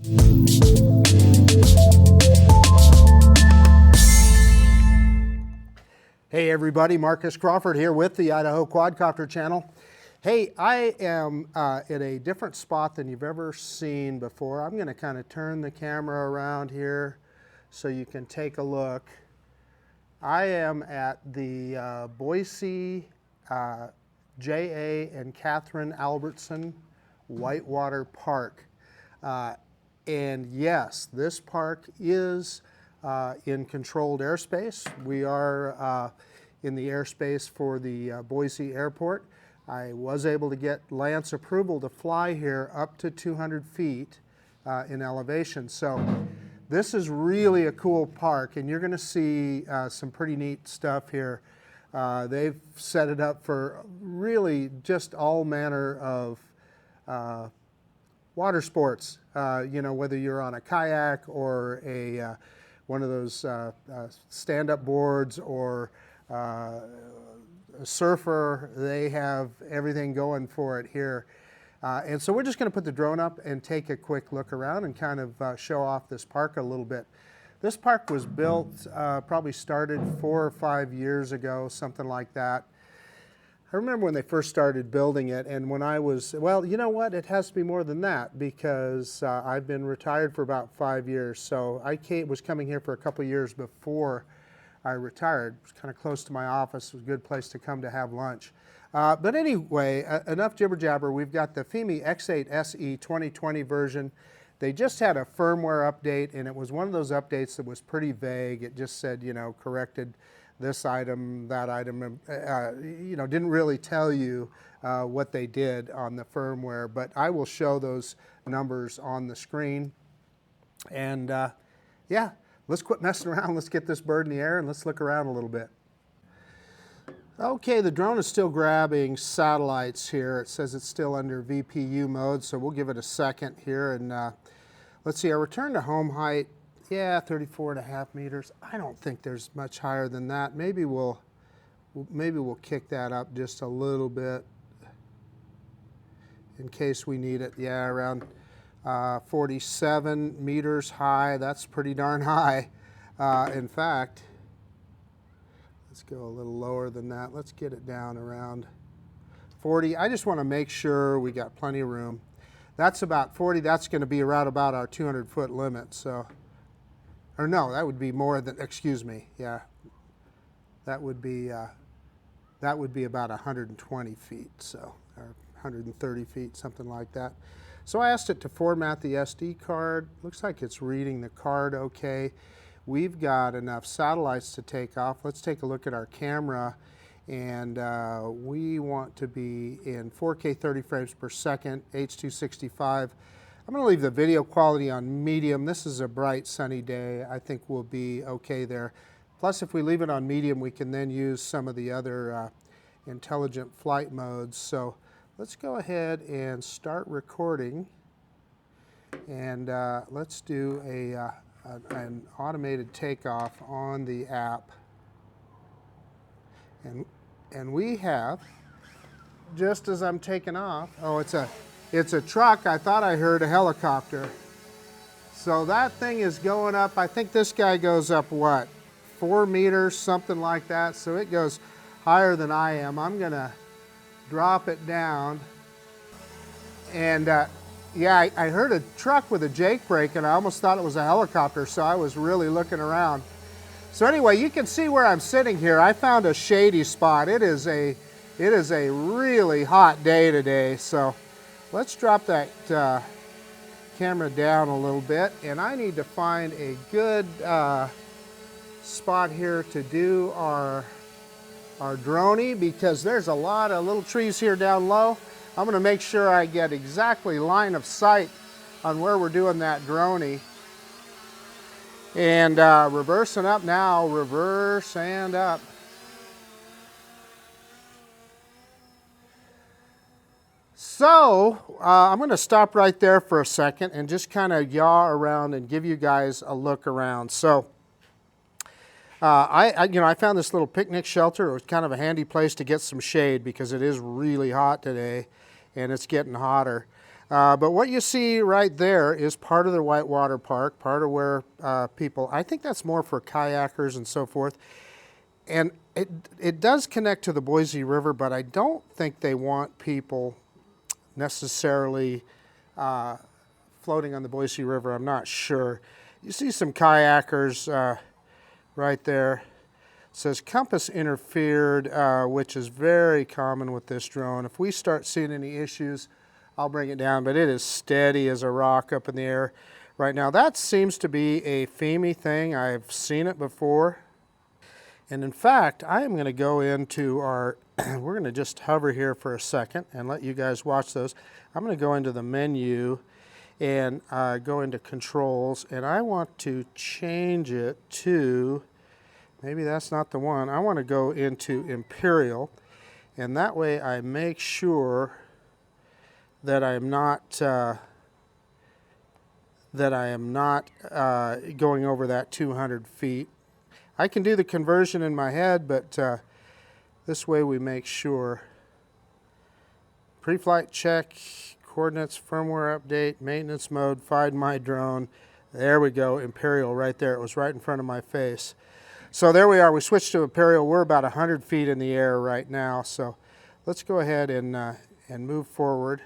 Hey everybody, Marcus Crawford here with the Idaho Quadcopter channel. Hey, I am at a different spot than you've ever seen before. I'm going to kind of turn the camera around here so you can take a look. I am at the Boise J.A. and Kathryn Albertson Whitewater Park. And yes, this park is in controlled airspace. We are in the airspace for the Boise airport. I was able to get Lance approval to fly here up to 200 feet in elevation. So this is really a cool park, and you're going to see some pretty neat stuff here. They've set it up for really just all manner of water sports. You know, whether you're on a kayak or a one of those stand-up boards or a surfer, they have everything going for it here. And so we're just going to put the drone up and take a quick look around and kind of show off this park a little bit. This park was built, probably started 4 or 5 years ago, something like that. I remember when they first started building it, and when I was, well, you know what, it has to be more than that, because I've been retired for about 5 years. So I was coming here for a couple years before I retired. It was kind of close to my office. It was a good place to come to have lunch. But anyway, enough jibber jabber. We've got the Fimi X8 SE 2020 version. They just had a firmware update, and it was one of those updates that was pretty vague. It just said, you know, corrected this item, that item, you know, didn't really tell you what they did on the firmware, but I will show those numbers on the screen. And yeah, let's quit messing around. Let's get this bird in the air and let's look around a little bit. Okay, the drone is still grabbing satellites here. It says it's still under VPU mode, so we'll give it a second here. And let's see, our return to home height, yeah, 34.5 meters. I don't think there's much higher than that. Maybe we'll kick that up just a little bit in case we need it. Yeah, around 47 meters high. That's pretty darn high. In fact, let's go a little lower than that. Let's get it down around 40. I just want to make sure we got plenty of room. That's about 40. That's going to be around about our 200-foot limit. So. Or no, that would be more than, excuse me, yeah. That would be about 120 feet, so, or 130 feet, something like that. So I asked it to format the SD card. Looks like it's reading the card okay. We've got enough satellites to take off. Let's take a look at our camera, and we want to be in 4K 30 frames per second, H.265. I'm going to leave the video quality on medium. This is a bright sunny day. I think we'll be okay there. Plus, if we leave it on medium, we can then use some of the other intelligent flight modes. So let's go ahead and start recording. And let's do an automated takeoff on the app. And we have, just as I'm taking off, oh, it's a truck. I thought I heard a helicopter. So that thing is going up. I think this guy goes up, what, 4 meters, something like that. So it goes higher than I am. I'm going to drop it down. And yeah, I heard a truck with a Jake brake, and I almost thought it was a helicopter, so I was really looking around. So anyway, you can see where I'm sitting here. I found a shady spot. It is a really hot day today. So let's drop that camera down a little bit, and I need to find a good spot here to do our droney, because there's a lot of little trees here down low. I'm going to make sure I get exactly line of sight on where we're doing that droney. And reversing up now, reverse and up. So I'm going to stop right there for a second and just kind of yaw around and give you guys a look around. So I found this little picnic shelter. It was kind of a handy place to get some shade because it is really hot today and it's getting hotter. But what you see right there is part of the Whitewater Park, part of where people, I think that's more for kayakers and so forth. And it does connect to the Boise River, but I don't think they want people necessarily floating on the Boise River. I'm not sure. You see some kayakers right there. It says compass interfered, which is very common with this drone. If we start seeing any issues, I'll bring it down, but it is steady as a rock up in the air right now. That seems to be a Fimi thing. I've seen it before. And in fact, I am going to go into our, we're going to just hover here for a second and let you guys watch those. I'm going to go into the menu and go into controls, and I want to change it to, maybe that's not the one. I want to go into Imperial, and that way I make sure that I am not going over that 200 feet. I can do the conversion in my head, but this way we make sure. Pre-flight check, coordinates, firmware update, maintenance mode, find my drone. There we go, Imperial right there. It was right in front of my face. So there we are, we switched to Imperial. We're about 100 feet in the air right now. So let's go ahead and move forward.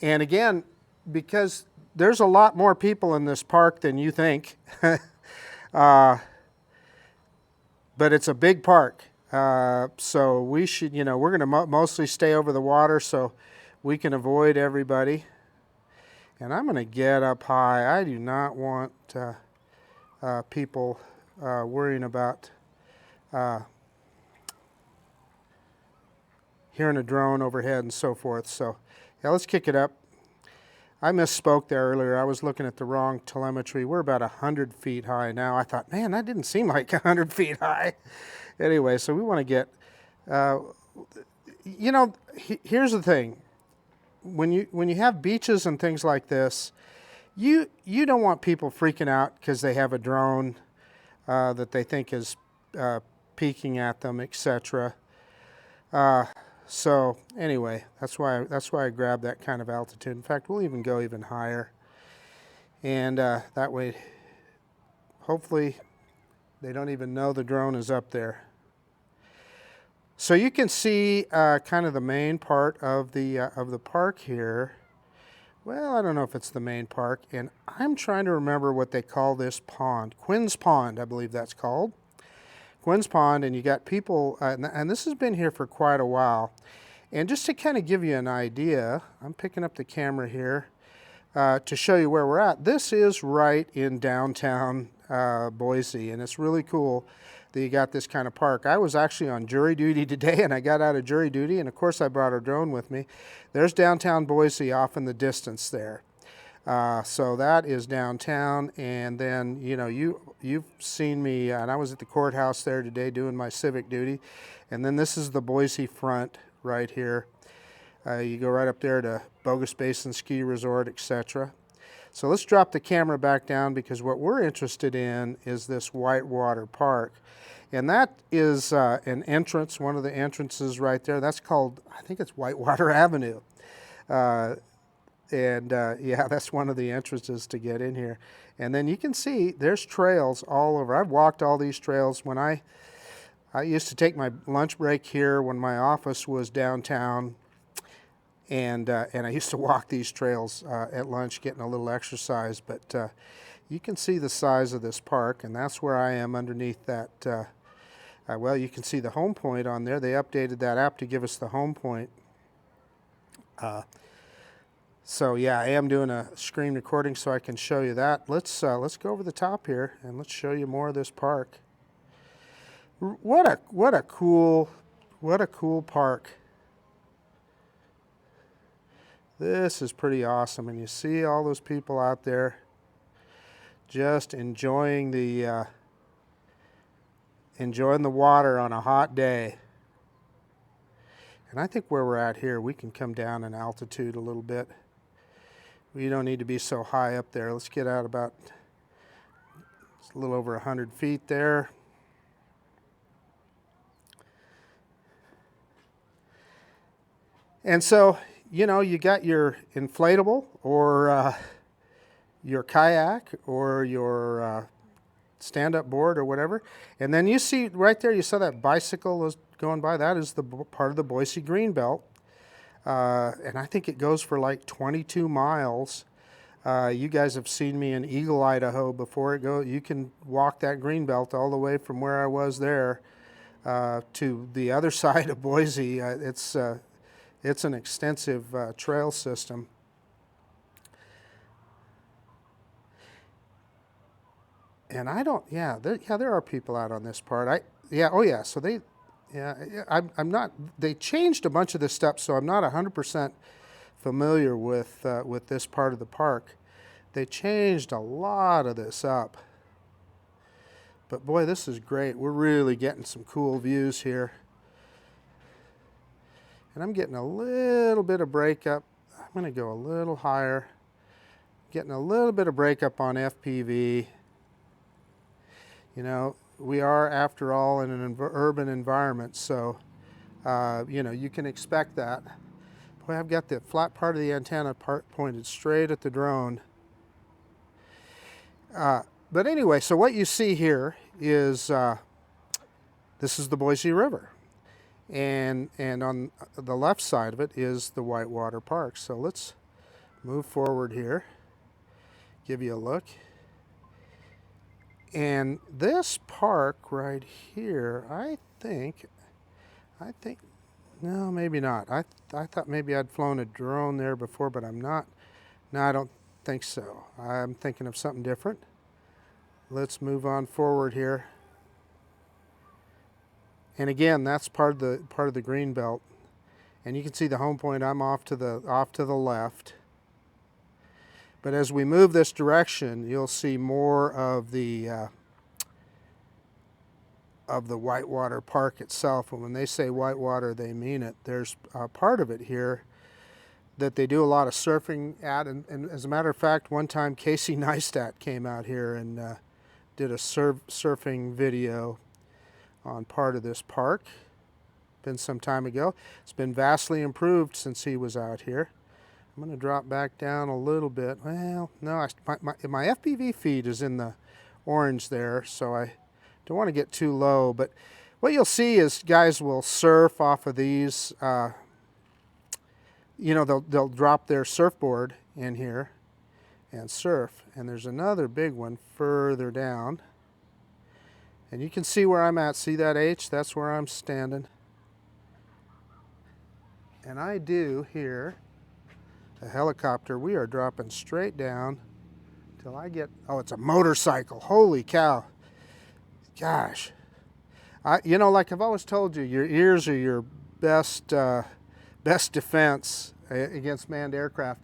And again, because there's a lot more people in this park than you think, but it's a big park. So we should, we're going to mostly stay over the water so we can avoid everybody. And I'm going to get up high. I do not want people worrying about hearing a drone overhead and so forth. So yeah, let's kick it up. I misspoke there earlier. I was looking at the wrong telemetry. We're about 100 feet high now. I thought, man, that didn't seem like 100 feet high. Anyway, so we want to get, here's the thing. When you have beaches and things like this, you don't want people freaking out because they have a drone that they think is peeking at them, etc. So anyway, that's why I grabbed that kind of altitude. In fact, we'll even go even higher, and that way, hopefully, they don't even know the drone is up there. So you can see kind of the main part of the park here. Well, I don't know if it's the main park, and I'm trying to remember what they call this pond. Quinn's Pond, I believe that's called. Quinn's Pond, and you got people, and this has been here for quite a while. And just to kind of give you an idea, I'm picking up the camera here to show you where we're at. This is right in downtown Boise, and it's really cool that you got this kind of park. I was actually on jury duty today, and I got out of jury duty, and of course I brought a drone with me. There's downtown Boise off in the distance there. So that is downtown, and then you've seen me, and I was at the courthouse there today doing my civic duty, and then this is the Boise front right here. You go right up there to Bogus Basin Ski Resort, etc. So let's drop the camera back down, because what we're interested in is this Whitewater Park, and that is an entrance, one of the entrances right there. That's called, I think it's Whitewater Avenue. Yeah, that's one of the entrances to get in here. And then you can see there's trails all over. I've walked all these trails. When I used to take my lunch break here when my office was downtown, and I used to walk these trails at lunch, getting a little exercise. But you can see the size of this park, and that's where I am underneath that. Well, you can see the home point on there. They updated that app to give us the home point. So yeah, I am doing a screen recording so I can show you that. Let's go over the top here and let's show you more of this park. What a cool park. This is pretty awesome, and you see all those people out there just enjoying the water on a hot day. And I think where we're at here, we can come down in altitude a little bit. We don't need to be so high up there. Let's get out about a little over 100 feet there. And so, you know, you got your inflatable or your kayak or your stand-up board or whatever. And then you see right there, you saw that bicycle was going by. That is the part of the Boise Greenbelt. And I think it goes for like 22 miles. You guys have seen me in Eagle, Idaho before. You can walk that Greenbelt all the way from where I was there to the other side of Boise. It's an extensive trail system. And I don't, there are people out on this part. So I'm not, they changed a bunch of this stuff, so I'm not 100% familiar with this part of the park. They changed a lot of this up. But boy, this is great. We're really getting some cool views here. And I'm getting a little bit of breakup. I'm going to go a little higher. Getting a little bit of breakup on FPV. You know, we are, after all, in an urban environment, so, you know, you can expect that. Boy, I've got the flat part of the antenna pointed straight at the drone. But anyway, so what you see here is, this is the Boise River. And on the left side of it is the Whitewater Park. So let's move forward here, give you a look. And this park right here, I think, no, maybe not. I thought maybe I'd flown a drone there before, but I'm not. No, I don't think so. I'm thinking of something different. Let's move on forward here. And again, that's part of the green belt. And you can see the home point. I'm off to the left. But as we move this direction, you'll see more of the Whitewater Park itself. And when they say Whitewater, they mean it. There's a part of it here that they do a lot of surfing at. And as a matter of fact, one time Casey Neistat came out here and did a surfing video on part of this park. Been some time ago. It's been vastly improved since he was out here. I'm going to drop back down a little bit. Well, no, my FPV feed is in the orange there, so I don't want to get too low. But what you'll see is guys will surf off of these. You know, they'll drop their surfboard in here and surf. And there's another big one further down. And you can see where I'm at. See that H? That's where I'm standing. And I do hear a helicopter. We are dropping straight down till I get, oh, it's a motorcycle. Holy cow. Gosh. You know, like I've always told you, your ears are your best defense against manned aircraft.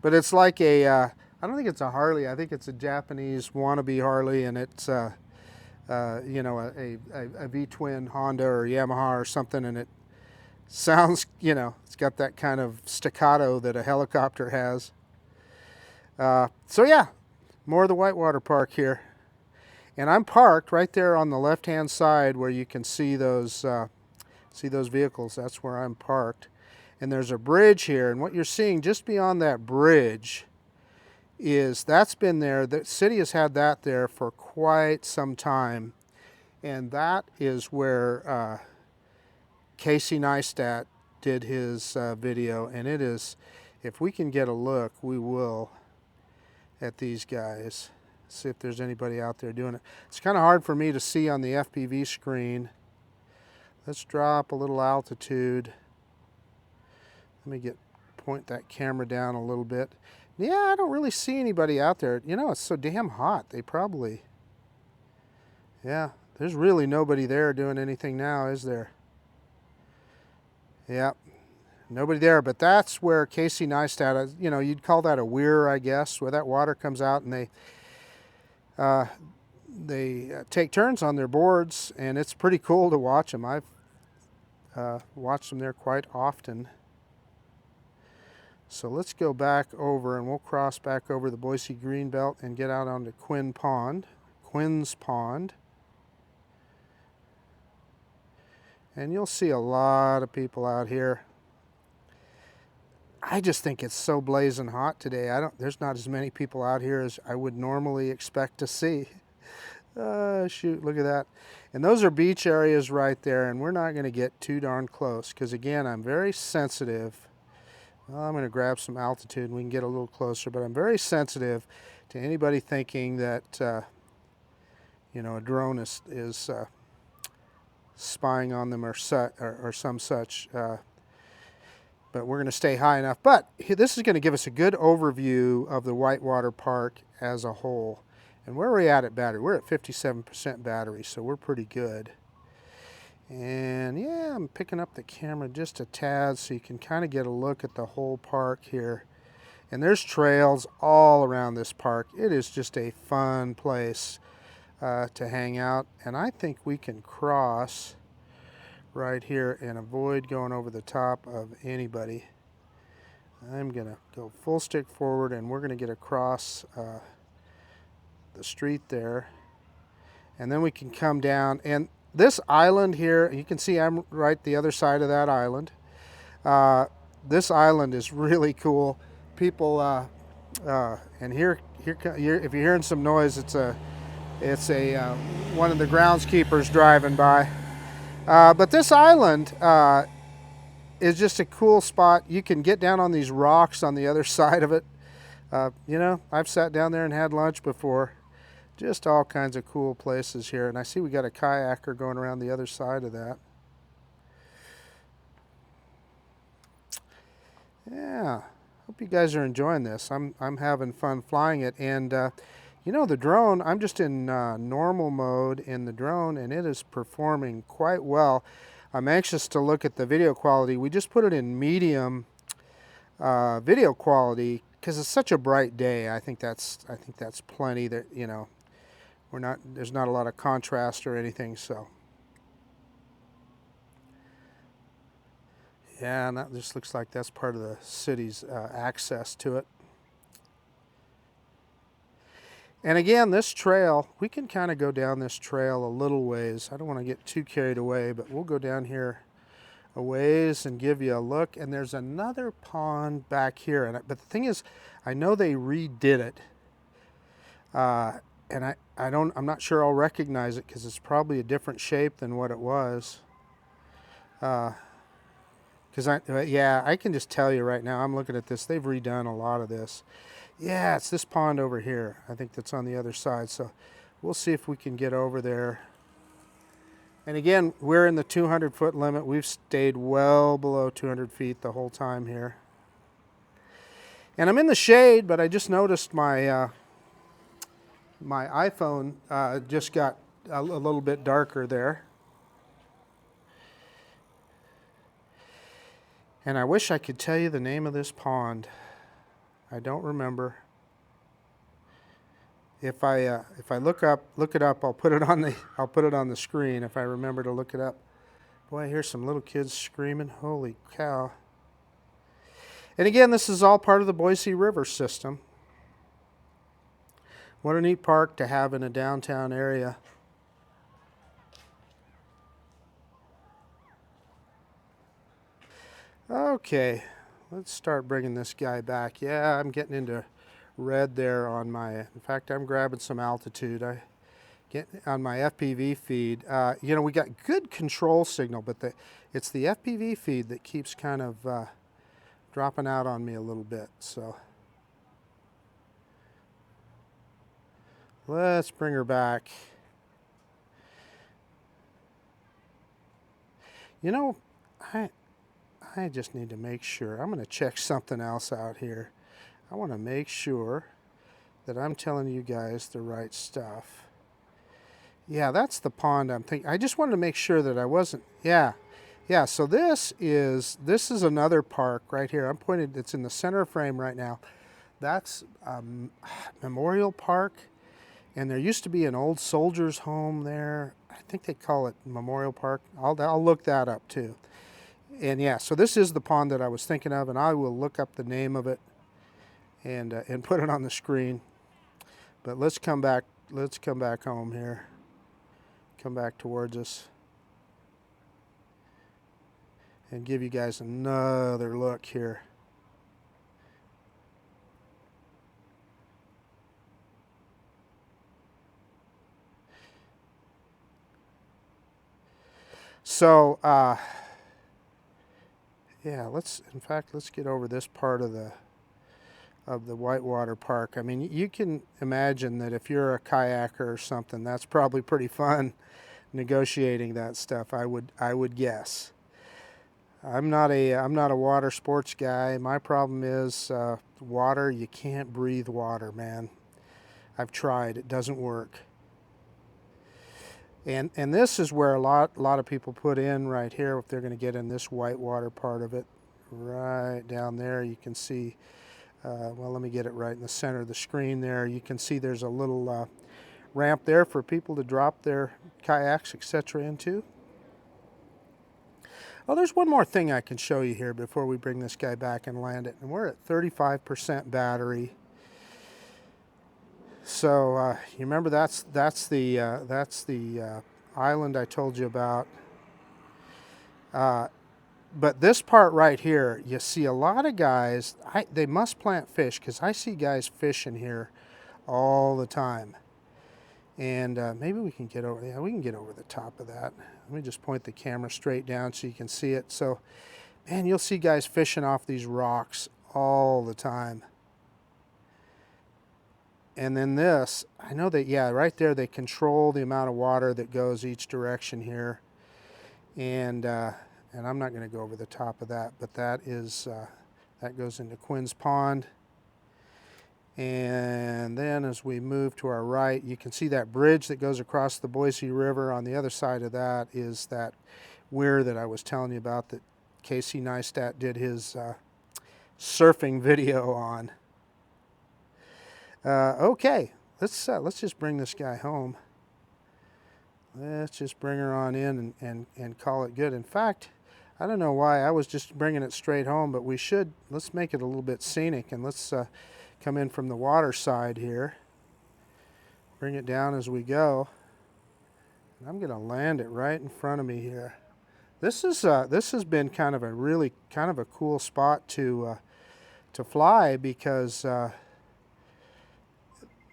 But it's like I don't think it's a Harley. I think it's a Japanese wannabe Harley, and it's you know, a V-twin Honda or Yamaha or something, and it sounds, you know, it's got that kind of staccato that a helicopter has. So yeah, more of the Whitewater Park here. And I'm parked right there on the left-hand side where you can see those vehicles. That's where I'm parked. And there's a bridge here, and what you're seeing just beyond that bridge is that's been there. The city has had that there for quite some time. And that is where Casey Neistat did his video, and it is, if we can get a look, we will, at these guys. See if there's anybody out there doing it. It's kind of hard for me to see on the FPV screen. Let's drop a little altitude. Let me point that camera down a little bit. Yeah, I don't really see anybody out there. You know, it's so damn hot. They probably, yeah, there's really nobody there doing anything now, is there? Yeah, nobody there, but that's where Casey Neistat, you know, you'd call that a weir, I guess, where that water comes out and they take turns on their boards, and it's pretty cool to watch them. I've watched them there quite often. So let's go back over, and we'll cross back over the Boise Greenbelt and get out onto Quinn's Pond. And you'll see a lot of people out here. I just think it's so blazing hot today. There's not as many people out here as I would normally expect to see. Shoot, look at that. And those are beach areas right there, and we're not going to get too darn close because, again, I'm very sensitive. Well, I'm going to grab some altitude and we can get a little closer, but I'm very sensitive to anybody thinking that, you know, a drone is spying on them or some such. But we're going to stay high enough. But this is going to give us a good overview of the Whitewater Park as a whole. And where are we at battery? We're at 57% battery, so we're pretty good. And yeah, I'm picking up the camera just a tad so you can kind of get a look at the whole park here. And there's trails all around this park. It is just a fun place to hang out. And I think we can cross right here and avoid going over the top of anybody. I'm going to go full stick forward and we're going to get across the street there. And then we can come down. And this island here, you can see I'm right the other side of that island. This island is really cool. People, and here, if you're hearing some noise, it's one of the groundskeepers driving by. But this island is just a cool spot. You can get down on these rocks on the other side of it. You know, I've sat down there and had lunch before. Just all kinds of cool places here. And I see we got a kayaker going around the other side of that. Yeah, hope you guys are enjoying this. I'm having fun flying it. And you know, the drone, I'm just in normal mode in the drone and it is performing quite well. I'm anxious to look at the video quality. We just put it in medium video quality because it's such a bright day. I think that's plenty. That, you know, there's not a lot of contrast or anything. So yeah, and that just looks like that's part of the city's access to it. And again, this trail, we can kind of go down this trail a little ways. I don't want to get too carried away, but we'll go down here a ways and give you a look. And there's another pond back here. But the thing is, I know they redid it. And I'm not sure I'll recognize it because it's probably a different shape than what it was. Yeah, I can just tell you right now, I'm looking at this, they've redone a lot of this. Yeah, it's this pond over here. I think that's on the other side. So we'll see if we can get over there. And again, we're in the 200-foot limit. We've stayed well below 200 feet the whole time here. And I'm in the shade, but I just noticed my my iPhone just got a little bit darker there. And I wish I could tell you the name of this pond. I don't remember. If I look it up, I'll put it on the screen if I remember to look it up. Boy, I hear some little kids screaming. Holy cow. And again, this is all part of the Boise River system. What a neat park to have in a downtown area. Okay, let's start bringing this guy back. Yeah, I'm getting into red there on my, in fact, I'm grabbing some altitude. I get on my FPV feed. You know, we got good control signal, but it's the FPV feed that keeps kind of dropping out on me a little bit. So let's bring her back. You know, I just need to make sure. I'm going to check something else out here. I want to make sure that I'm telling you guys the right stuff. Yeah, that's the pond I'm thinking. I just wanted to make sure that I wasn't. Yeah. So this is another park right here. I'm pointed. It's in the center frame right now. That's Memorial Park, and there used to be an old soldiers' home there. I think they call it Memorial Park. I'll look that up too. And yeah, so this is the pond that I was thinking of, and I will look up the name of it and put it on the screen. But let's come back home here. Come back towards us and give you guys another look here. So, yeah, in fact, let's get over this part of the Whitewater Park. I mean, you can imagine that if you're a kayaker or something, that's probably pretty fun negotiating that stuff. I would guess. I'm not a water sports guy. My problem is water. You can't breathe water, man. I've tried. It doesn't work. And this is where a lot of people put in right here if they're going to get in this whitewater part of it. Right down there, you can see. Well, let me get it right in the center of the screen there. You can see there's a little ramp there for people to drop their kayaks, etc. into. Oh, there's one more thing I can show you here before we bring this guy back and land it. And we're at 35% battery. So you remember that's the island I told you about. But this part right here, you see a lot of guys. They must plant fish because I see guys fishing here all the time. And maybe we can get over. Yeah, we can get over the top of that. Let me just point the camera straight down so you can see it. So, man, you'll see guys fishing off these rocks all the time. And then this, I know that, yeah, right there they control the amount of water that goes each direction here. And I'm not going to go over the top of that, but that goes into Quinn's Pond. And then as we move to our right, you can see that bridge that goes across the Boise River. On the other side of that is that weir that I was telling you about that Casey Neistat did his surfing video on. Okay, let's just bring this guy home. Let's just bring her on in and call it good. In fact, I don't know why I was just bringing it straight home, but let's make it a little bit scenic, and let's come in from the water side here. Bring it down as we go. And I'm going to land it right in front of me here. This has been kind of a cool spot to fly because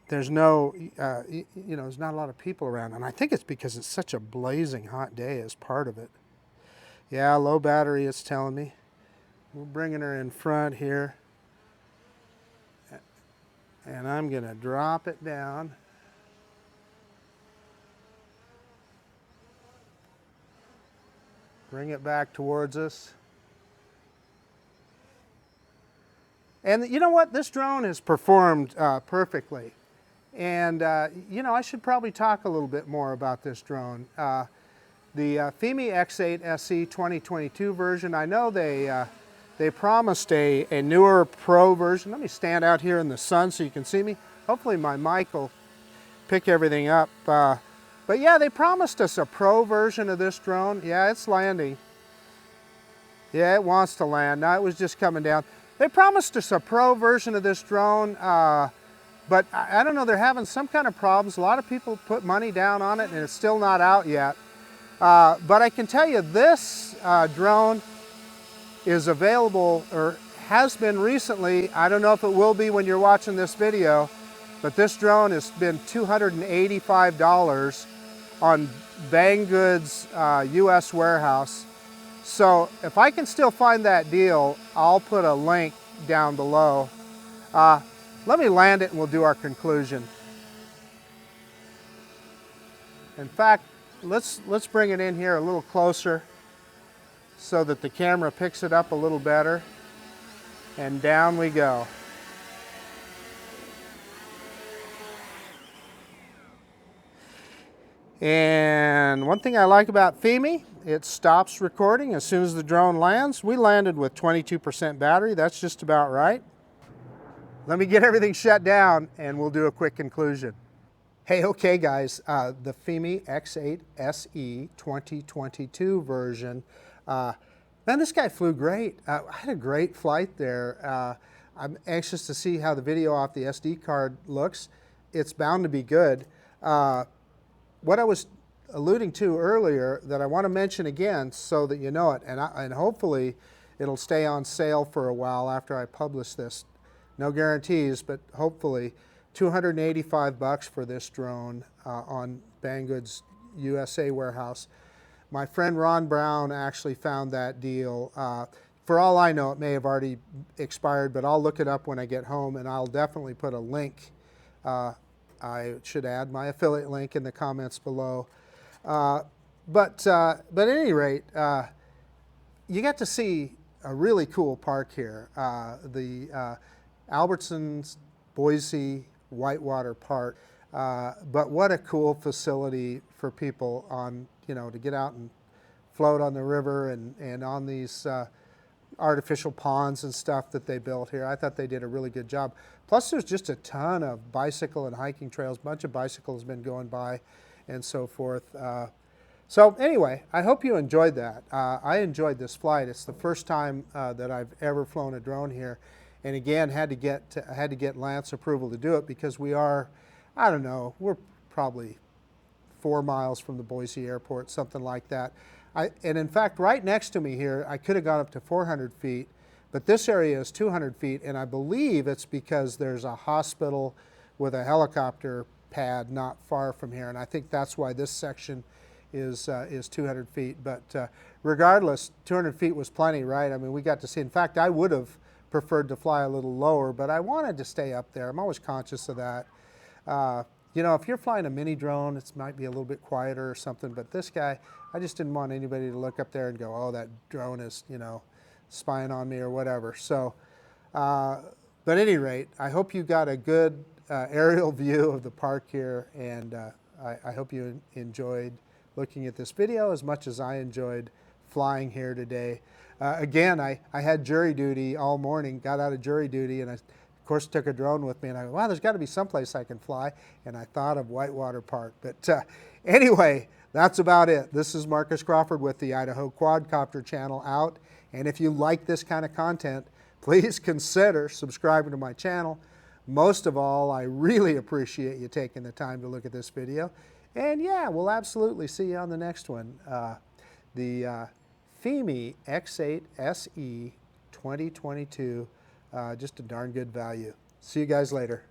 there's no there's not a lot of people around, and I think it's because it's such a blazing hot day as part of it. Yeah, low battery, it's telling me. We're bringing her in front here. And I'm going to drop it down. Bring it back towards us. And you know what? This drone has performed perfectly. And, I should probably talk a little bit more about this drone. The Fimi X8 SE 2022 version, I know they promised a newer Pro version. Let me stand out here in the sun so you can see me. Hopefully my mic will pick everything up. But yeah, they promised us a Pro version of this drone. Yeah, it's landing. Yeah, it wants to land. Now it was just coming down. They promised us a Pro version of this drone, but I don't know, they're having some kind of problems. A lot of people put money down on it and it's still not out yet. But I can tell you this drone is available, or has been recently. I don't know if it will be when you're watching this video, but this drone has been $285 on Banggood's US warehouse. So if I can still find that deal, I'll put a link down below. Let me land it and we'll do our conclusion. In fact, let's bring it in here a little closer so that the camera picks it up a little better. And down we go. And one thing I like about Fimi, it stops recording as soon as the drone lands. We landed with 22% battery. That's just about right. Let me get everything shut down and we'll do a quick conclusion. Hey, okay guys, the Fimi X8 SE 2022 version. Man, this guy flew great. I had a great flight there. I'm anxious to see how the video off the SD card looks. It's bound to be good. What I was alluding to earlier that I want to mention again so that you know it, and hopefully it'll stay on sale for a while after I publish this. No guarantees, but hopefully $285 for this drone on Banggood's USA warehouse. My friend Ron Brown actually found that deal. For all I know, it may have already expired, but I'll look it up when I get home, and I'll definitely put a link. I should add my affiliate link in the comments below. But at any rate, you get to see a really cool park here. The Albertson's Boise Whitewater Park. But what a cool facility for people on, to get out and float on the river and on these artificial ponds and stuff that they built here. I thought they did a really good job. Plus there's just a ton of bicycle and hiking trails. A bunch of bicycles been going by and so forth. So anyway, I hope you enjoyed that. I enjoyed this flight. It's the first time that I've ever flown a drone here. And again, had to get Lance approval to do it because we are, I don't know, we're probably 4 miles from the Boise airport, something like that. And in fact, right next to me here, I could have gone up to 400 feet, but this area is 200 feet, and I believe it's because there's a hospital with a helicopter pad not far from here, and I think that's why this section is 200 feet. But regardless, 200 feet was plenty, right? I mean, we got to see. In fact, I would have preferred to fly a little lower, but I wanted to stay up there. I'm always conscious of that. If you're flying a mini drone, it might be a little bit quieter or something, but this guy, I just didn't want anybody to look up there and go, oh, that drone is, spying on me or whatever. So, but at any rate, I hope you got a good aerial view of the park here, and I hope you enjoyed looking at this video as much as I enjoyed flying here today. Again, I had jury duty all morning, got out of jury duty, and I, of course, took a drone with me, and I went, wow, there's got to be someplace I can fly, and I thought of Whitewater Park. But anyway, that's about it. This is Marcus Crawford with the Idaho Quadcopter channel out, and if you like this kind of content, please consider subscribing to my channel. Most of all, I really appreciate you taking the time to look at this video, and yeah, we'll absolutely see you on the next one. The Fimi X8 SE 2022. Just a darn good value. See you guys later.